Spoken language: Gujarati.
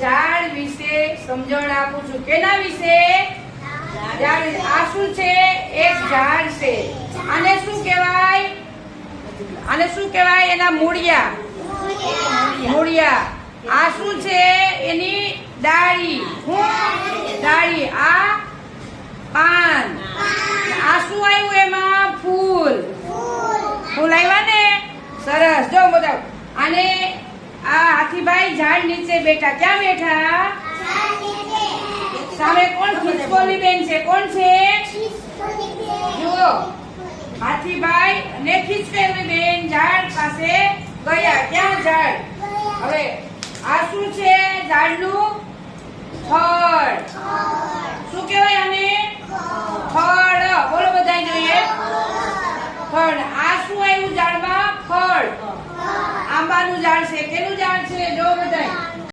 ઝાડ વિશે સમજણ આપું છું. કેના વિશે? ઝાડ. આ શું છે? એક ઝાડ છે. આને શું કહેવાય? આને શું કહેવાય? એના મૂળિયા. મૂળિયા. આ શું છે? એની ડાળી. ડાળી. આ પાન. આ શું આવ્યું એમાં? ફૂલ. ફૂલ આવ્યા ને? સરસ. જો બધા આને આ હાથીભાઈ ઝાડ નીચે બેઠા. ક્યાં બેઠા? સામે કોણ? ખિસકોલી બેન છે. કોણ છે? જુઓ, હાથીભાઈ અને ખિસકોલી બેન ઝાડ પાસે ગયા. ક્યાં ઝાડ? હવે આ શું છે? ઝાડનું ફળ. શું કહેવાય આને? ફળ. બોલો બધા જોઈએ. ફળ. આ શું આવ્યું ઝાડમાં? ફળ. આંબાનું ઝાડ છે. કેનું ઝાડ છે? જો બધા